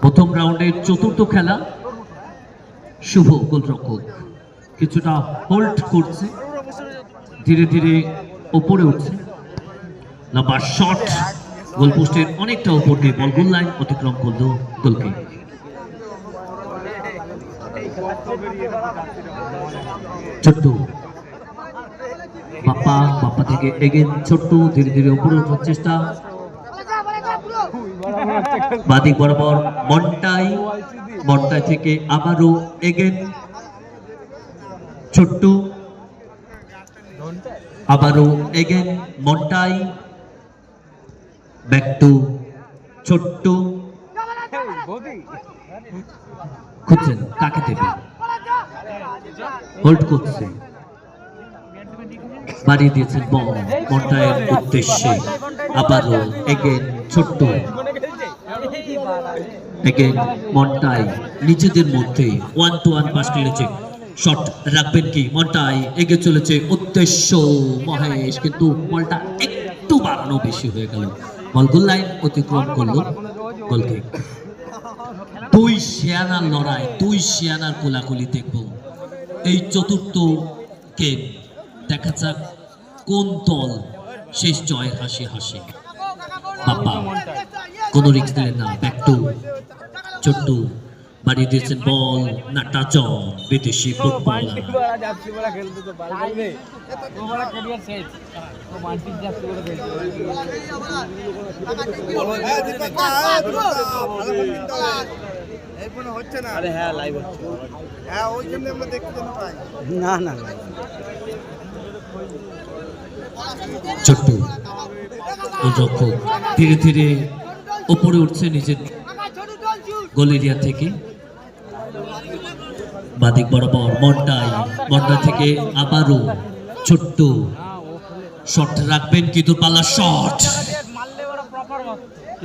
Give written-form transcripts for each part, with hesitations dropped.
প্রথম রাউন্ডের চতুর্থ খেলা। শুভ গোলরক্ষক কিছুটা হোল্ড করছে, ধীরে ধীরে উপরে উঠছে। লম্বা শট গোলপোস্টের অনেকটা উপর দিয়ে বল গোল লাইন অতিক্রম করলো গোলকে। ছোট্ট বাপ্পা থেকে এগেন ছোট্ট ধীরে ধীরে উপরে ওঠার চেষ্টা। বাদিক বরাবর মন্টাই থেকে আবারও এগেন ছোট্ট, আবারও এগেন মন্টাই, ব্যাক টু ছোট্ট। খুঁজছেন কাকে দেবে, হোল্ড করছে, বাড়িয়ে দিয়েছেন বল মন্টাইয়ের উদ্দেশ্যে। আবারও এগেন ছোট্ট, এগেন মন্টাই নিজেদের মধ্যে 1-1 পাস খেলেছে। শট রাখবেন কি, মন্টাই এগিয়ে চলেছে উদ্দেশ্য মহেশ, কিন্তু বলটা একটু বাড়ানো বেশি হয়ে গেল, বল গোল লাইন অতিক্রম করলো গোলকে। দুই শিয়ানার লড়াই, দুই শিয়ানার কোলাকুলি দেখব এই চতুর্থ গেম। দেখা যাক কোন দল শেষ জয়ের হাসি হাসে। বাপ্পা কোনো রিস্ক দিলেন না, ব্যাক টু ছোট্ট, বাড়িয়ে দিয়েছেন বল নাটাজন বিদেশি ফুটবলার। ছোট্ট গোলরক্ষক ধীরে ধীরে উপরে উঠছে নিজের গোল এরিয়া থেকে। বাদিক বরাবর মন্টাই থেকে আবারও ছোট্ট, শট রাখবেন কি দূরপাল্লা শট,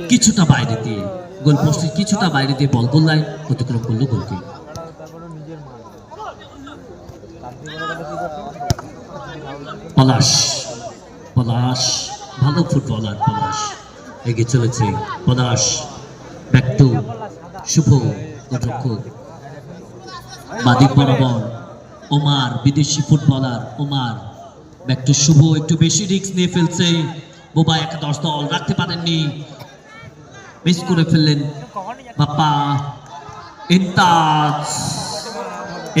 কিছুটা বাইরে দিয়ে গোল পোস্টের কিছুটা বাইরে দিয়ে বল গোল লাইন অতিক্রম করলো গোলকে। পলাশ ভালো ফুটবলার, পলাশ এগিয়ে চলেছে, পলাশ ব্যাক টু শুভ গোলরক্ষক। বাদিক বরাবর ওমার বিদেশি ফুটবলার, ওমার ব্যাক টু শুভ, একটু বেশি রিস্ক নিয়ে ফেলছে। বোবা একাদশ দল রাখতে পারেননি, মিস করে ফেললেন বাপ্পা।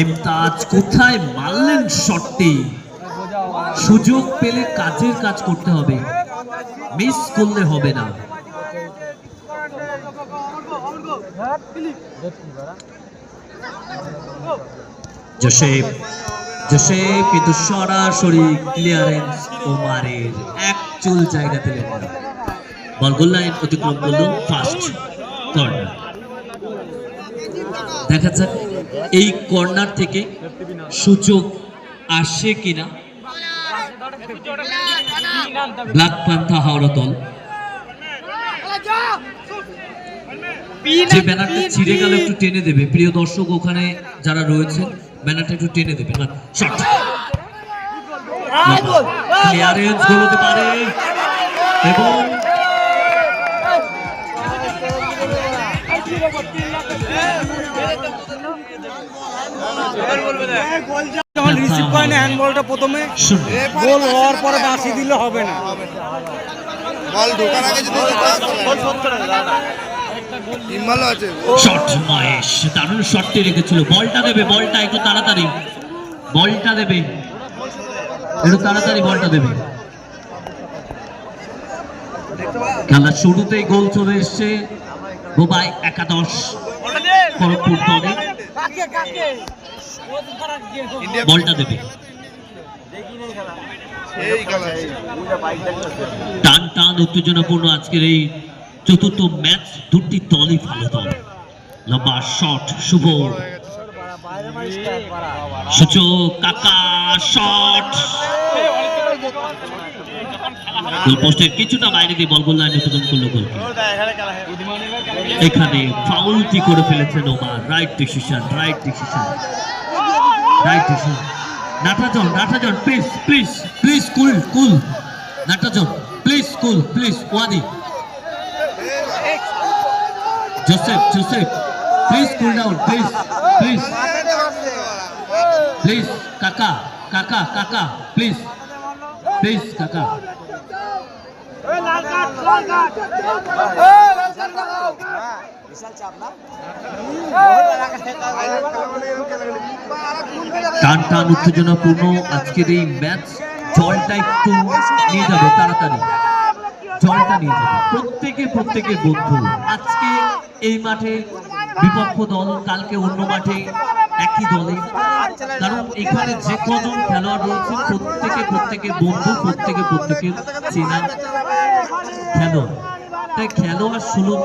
ইমতাজ কোথায় মারলেন শটটি, সুযোগ পেলে কাজের কাজ করতে হবে, মিস করলে হবে না। জোসেফ কিন্তু সরাসরি ক্লিয়ারেন্স ওমারের, এক চুল জায়গা দিলেন না, বল গোল লাইন অতিক্রম করলো ফার্স্ট কর্নার। দেখা যাক এই কর্নার থেকে সুযোগ আসে কিনা ব্ল্যাক পান্থা হাওড়া দল। যে ব্যানারটা ছিঁড়ে গেল একটু টেনে দেবে, প্রিয় দর্শক ওখানে যারা রয়েছে ব্যানারটা একটু টেনে দেবে। শট ক্লিয়ারেন্স গোল হতে পারে এবং হ্যান্ডবলটা প্রথমে গোল হওয়ার পরে বাঁশি দিলে হবে না, বল ঢোকার আগে শট মহেশ দারুণ শটটি রেখেছিল। বলটা দেবে, বলটা একটু তাড়াতাড়ি বলটা দেবে, একটু তাড়াতাড়ি বলটা দেবে। খেলার শুরুতেই গোল চলে এসছে বোবাই একাদশ খড়গপুর দলে। বলটা দেবে, টান টান উত্তেজনাপূর্ণ আজকের এই চতুর্থ ম্যাচ। দুটি দলই ভালো দল। লম্বা শট শুভ, সূচক কাকা শট গোল পোস্টের কিছুটা বাইরে দিয়ে বল গোল লাইনে অতিক্রম করলো গোলকে। এখানে ফাউলটি করে ফেলেছেন ওমার। রাইট ডিসিশন নাটাজন প্লিজ কুল নাটাজন প্লিজ ওয়াদি Joseph, please cool down, please, Kaka, please, Kaka. টান উত্তেজনাপূর্ণ আজকের এই ম্যাচ। জলটা একটু নিয়ে যাবে তাড়াতাড়ি, জলটা নিয়ে যাবে প্রত্যেকে বন্ধু। আজকে এই মাঠে বিপক্ষ দল, কালকে অন্য মাঠে একই দলে, কারণ এখানে যে কজন খেলোয়াড় রয়েছে প্রত্যেকে বন্ধু, প্রত্যেকে চেনা খেলোয়াড়। তাই খেলোয়াড় সুলভ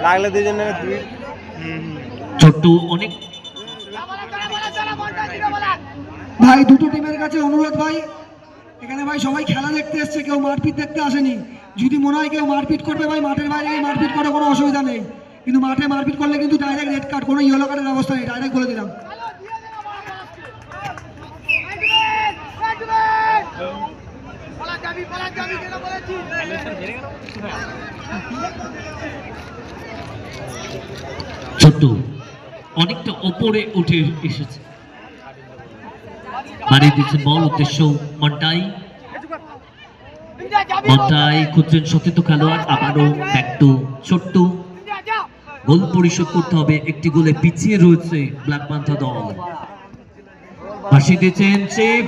লাগলে দুজনের ছোট্ট অনেক। ভাই দুটো টিমের কাছে অনুরোধ ভাই, এখানে ভাই সবাই খেলা দেখতে এসছে, কেউ মারপিট দেখতে আসেনি। যদি মনে হয় কেউ মারপিট করবে ভাই, মাঠের বাইরে গিয়ে মারপিট করে কোনো অসুবিধা নেই, কিন্তু মাঠে মারপিট করলে কিন্তু ডাইরেক্ট রেড কার্ড, কোনো ইয়েলো কার্ডের ব্যবস্থা নেই, ডাইরেক্ট বলে দিলাম। ছোট্ট অনেকটা ওপরে উঠে এসেছে, বাড়িয়ে দিচ্ছেন বল, উদ্দেশ্য মন্টাই খুঁজছেন সতীর্থ খেলোয়াড়। আবারও ব্যাক টু ছোট্ট। গোল পরিশোধ করতে হবে, একটি গোলে পিছিয়ে রয়েছে ব্ল্যাক পান্থা দল। ভাসিয়ে দিয়েছেন সেভ,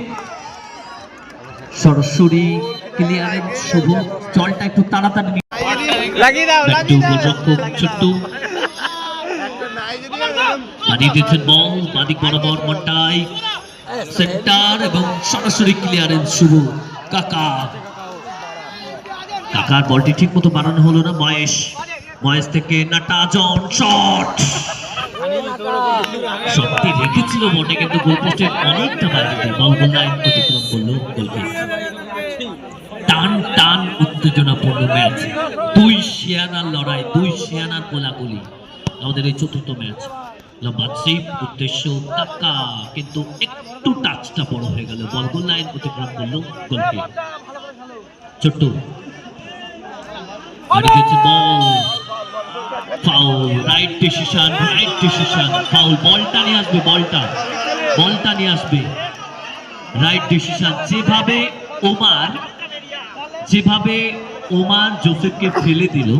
সরাসরি ক্লিয়ারেন্স শুভ। জলটা একটু তাড়াতাড়ি ছোট্ট বানিয়ে দিয়েছেন বল, বাদিক বরাবর মন্টাই সেন্টার এবং সরাসরি ক্লিয়ারেন্স শুভ। কাকার বলটি ঠিক মতো বানানো হলো না। মহেশ থেকে নাটাজন শট, শটটি রেখেছিল বটে, কিন্তু গোলপোস্টের অনেকটা বাইরে দিয়ে বল লাইন অতিক্রম করলো গোলকে। টান উত্তেজনাপূর্ণ ম্যাচ, দুই শিয়ানার লড়াই, দুই শিয়ানার গোলাগুলি আমাদের এই চতুর্থ ম্যাচ। লম্বা চিপ, উদ্দেশ্য কাকা, কিন্তু একটু টাচটা বড় হয়ে গেল, বল গোল লাইন অতিক্রম করলো গোলকে। ছোট্ট বল, ফাউল, রাইট ডিসিশন, ফাউল। বলটা নিয়ে আসবে, রাইট ডিসিশন। যেভাবে ওমার জোসেফকে ফেলে দিল,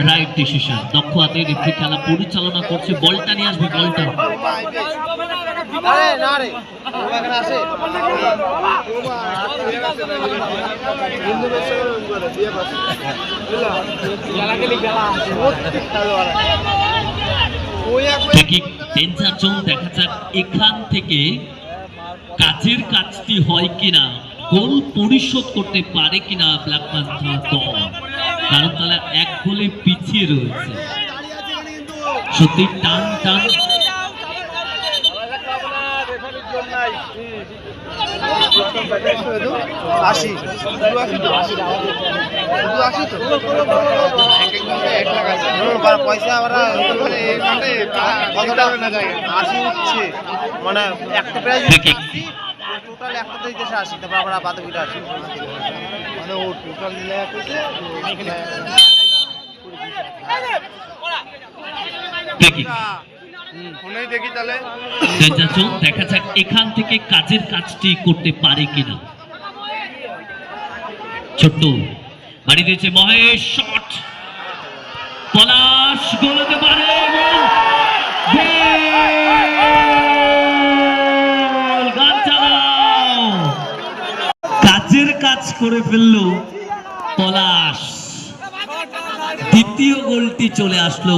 রাইট ডিসিশন। দক্ষ হাতে রেফারি খেলা পরিচালনা করছে, বলটা নিয়ে আসবে, বলটা। ডেঞ্জার জোন, দেখা যাক এখান থেকে কাজের কাজটি হয় কিনা, গোল পরিশোধ করতে পারে কিনা ব্ল্যাক পান্থা দল, কারণ তারা এক গোলে পিছিয়ে রয়েছে। সত্যি টান পয়সা ওরা মানে একটা প্রাইজ টোটাল একটা তো দেশে আসি, তারপর আমরা বাদবিটা আসি, মানে ও টোটাল মিলে দেখি তাহলে দেখা যাক এখান থেকে কাজের কাজটি করতে পারে কিনা। ছোট্ট বাড়ি দিয়েছে মহেশ, শট, পলাশ গোল হতে পারে, কাজের কাজ করে ফেললো পলাশ। দ্বিতীয় গোলটি চলে আসলো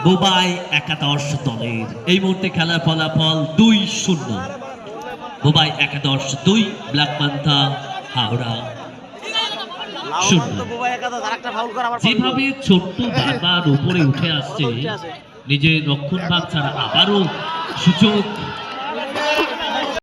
বোবাই একাদশ দলের। এই মুহূর্তে খেলার ফলাফল 2-0, বোবাই একাদশ 2, ব্ল্যাক পান্থা হাওড়া 0। যেভাবে ছোট্ট বারবার উপরে উঠে আসছে, নিজের রক্ষণ ভাগ ছাড়া আবারও সুযোগ